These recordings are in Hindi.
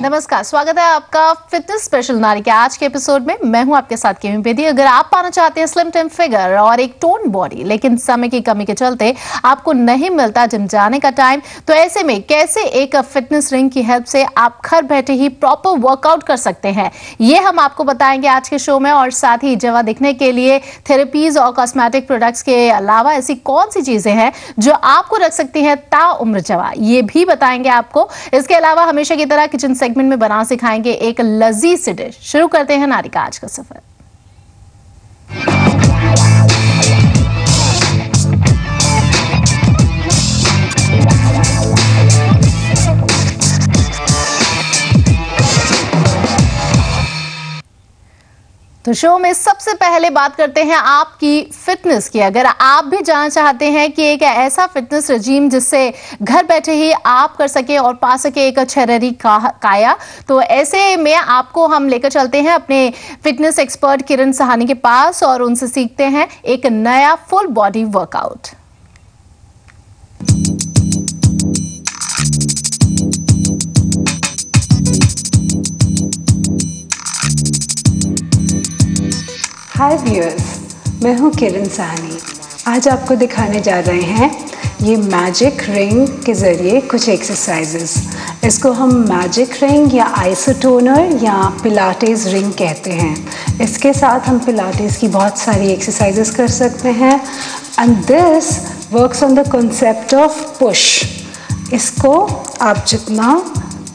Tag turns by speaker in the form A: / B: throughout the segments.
A: नमस्कार, स्वागत है आपका फिटनेस स्पेशल नारी के आज के एपिसोड में। मैं हूं आपके साथ केमी बेदी। अगर आप पाना चाहते हैं स्लिम टिम फिगर और एक टोन बॉडी, लेकिन समय की कमी के चलते आपको नहीं मिलता जिम जाने का टाइम, तो ऐसे में कैसे एक फिटनेस रिंग की हेल्प से आप घर बैठे ही प्रॉपर वर्कआउट कर सकते हैं, ये हम आपको बताएंगे आज के शो में। और साथ ही जवा दिखने के लिए थेरेपीज और कॉस्मेटिक प्रोडक्ट्स के अलावा ऐसी कौन सी चीजें हैं जो आपको रख सकती हैं ताउम्र जवा, ये भी बताएंगे आपको। इसके अलावा हमेशा की तरह किचन सेगमेंट में बना सिखाएंगे एक लजीज सी डिश। शुरू करते हैं नारी का आज का सफर। तो शो में सबसे पहले बात करते हैं आपकी फिटनेस की। अगर आप भी जानना चाहते हैं कि एक ऐसा फिटनेस रजीम जिससे घर बैठे ही आप कर सके और पा सके एक शरीरी काया, तो ऐसे में आपको हम लेकर चलते हैं अपने फिटनेस एक्सपर्ट किरण सहानी के पास और उनसे सीखते हैं एक नया फुल बॉडी वर्कआउट।
B: हाय व्यूअर्स, मैं हूँ किरण सहानी। आज आपको दिखाने जा रहे हैं ये मैजिक रिंग के ज़रिए कुछ एक्सरसाइजेस। इसको हम मैजिक रिंग या आइसोटोनर या पिलाटेस रिंग कहते हैं। इसके साथ हम पिलाटेस की बहुत सारी एक्सरसाइजेस कर सकते हैं and this works on the concept of push. इसको आप जितना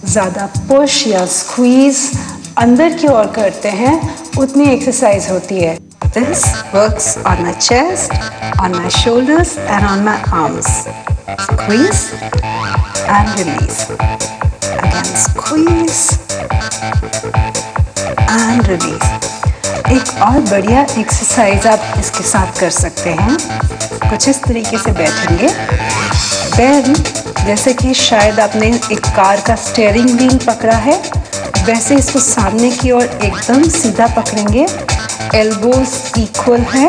B: ज़्यादा पुश या स्क्वीज़ अंदर की ओर करते हैं उतनी एक्सरसाइज होती है। This works on my chest, on my shoulders and on my arms. Squeeze and release. Again squeeze and release. एक और बढ़िया एक्सरसाइज आप इसके साथ कर सकते हैं। कुछ इस तरीके से बैठेंगे, देन जैसे कि शायद आपने एक कार का स्टीयरिंग व्हील पकड़ा है, वैसे इसको सामने की ओर एकदम सीधा पकड़ेंगे, एल्बोज इक्वल है,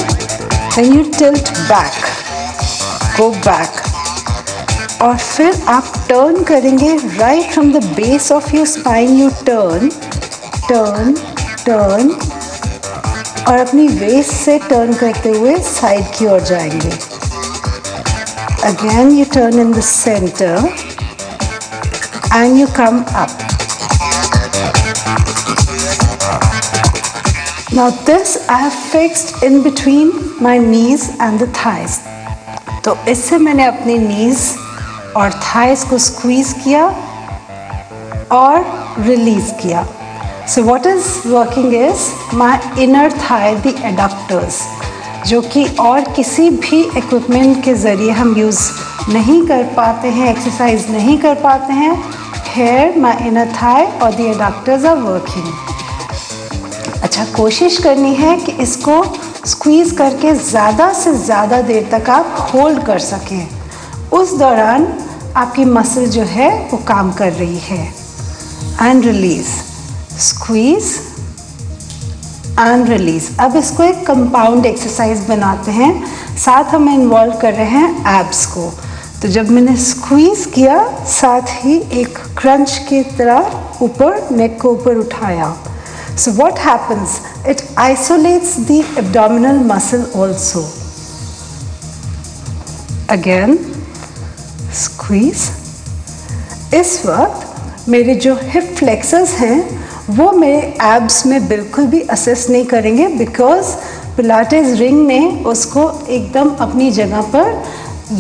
B: then you tilt back, go back, और फिर आप टर्न करेंगे right from the base of your spine. You turn turn turn और अपनी वेस्ट से टर्न करते हुए साइड की ओर जाएंगे। Again U turn in the centre and you come up. Now this I have fixed in between my knees and the thighs. तो इससे मैंने अपनी knees और thighs को squeeze किया और release किया। So what is working is my inner thigh, the adductors, जो कि और किसी भी equipment के ज़रिए हम use नहीं कर पाते हैं, exercise नहीं कर पाते हैं। Here my inner thigh और the adductors are working. अच्छा, कोशिश करनी है कि इसको स्क्वीज़ करके ज़्यादा से ज़्यादा देर तक आप होल्ड कर सकें। उस दौरान आपकी मसल जो है वो काम कर रही है। And release, squeeze and release. अब इसको एक कंपाउंड एक्सरसाइज बनाते हैं, साथ हम इन्वॉल्व कर रहे हैं एब्स को। तो जब मैंने स्क्वीज़ किया, साथ ही एक क्रंच की तरह ऊपर नेक को ऊपर उठाया। So what happens? It isolates the abdominal muscle also. Again, squeeze. इस वक्त मेरे जो हिप फ्लेक्सर्स हैं वो मेरे एब्स में बिल्कुल भी असेस नहीं करेंगे, बिकॉज पिलाटेस रिंग ने उसको एकदम अपनी जगह पर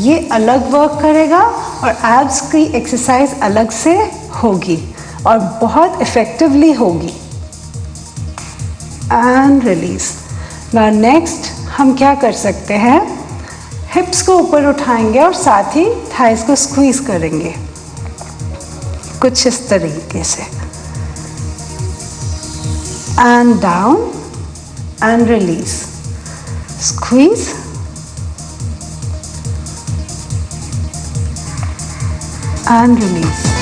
B: ये अलग वर्क करेगा और एब्स की एक्सरसाइज अलग से होगी और बहुत इफ़ेक्टिवली होगी। And release. नाउ नेक्स्ट हम क्या कर सकते हैं, हिप्स को ऊपर उठाएंगे और साथ ही थाइस को स्क्वीज करेंगे कुछ इस तरीके से। And down and release, squeeze and release.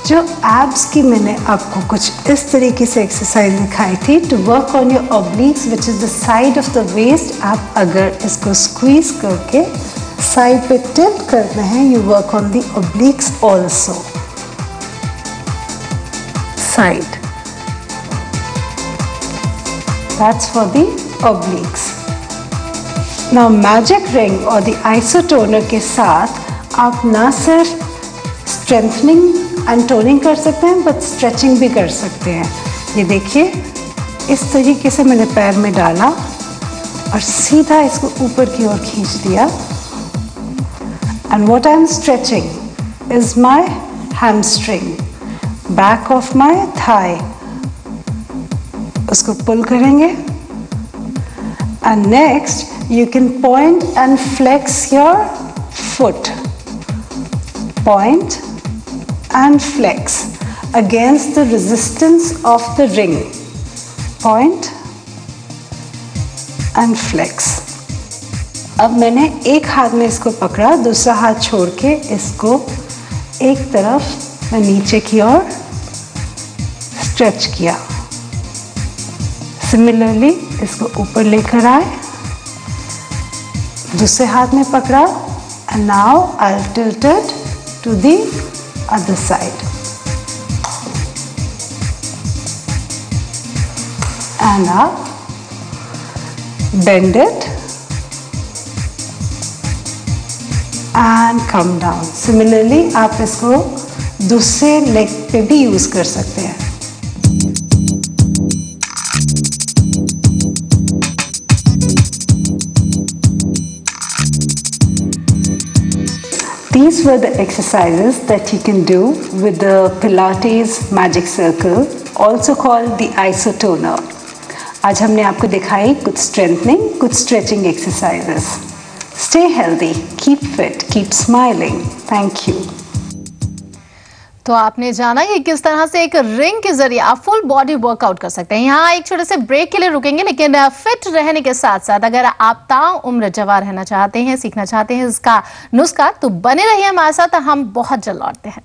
B: जो एब्स की मैंने आपको कुछ इस तरीके से एक्सरसाइज दिखाई थी, to work on your obliques which is the side of the waist, आप अगर इसको स्क्वीज करके साइड पे टिल्ट करते हैं, you work on the ऑब्लिक्स also, side, that's for the ऑब्लिक्स। Now magic ring और द आइसोटोनर के साथ आप ना सिर्फ स्ट्रेंथनिंग एंड टोनिंग कर सकते हैं बट स्ट्रेचिंग भी कर सकते हैं। ये देखिए, इस तरीके से मैंने पैर में डाला और सीधा इसको ऊपर की ओर खींच दिया, and what I am stretching is my hamstring, back of my thigh, उसको पुल करेंगे। And next you can point and flex your foot, point and flex against the resistance of the ring, point and flex। अब मैंने एक हाथ में इसको पकड़ा, दूसरा हाथ छोड़ के इसको एक तरफ मैं नीचे की ओर स्ट्रेच किया। सिमिलरली इसको ऊपर लेकर आए, दूसरे हाथ में पकड़ा, and now I'll tilt it to the other side and up, bend it and come down। Similarly आप इसको दूसरे लेग पे भी यूज कर सकते हैं। These were the exercises that you can do with the Pilates Magic Circle, also called the Isotoner। आज हमने आपको दिखाई कुछ strengthening, कुछ stretching exercises। Stay healthy, keep fit, keep smiling। Thank you।
A: तो आपने जाना कि किस तरह से एक रिंग के जरिए आप फुल बॉडी वर्कआउट कर सकते हैं। यहाँ एक छोटे से ब्रेक के लिए रुकेंगे, लेकिन फिट रहने के साथ साथ अगर आप ताउम्र जवान रहना चाहते हैं, सीखना चाहते हैं इसका नुस्खा, तो बने रहिए हमारे साथ, हम बहुत जल्द लौटते हैं।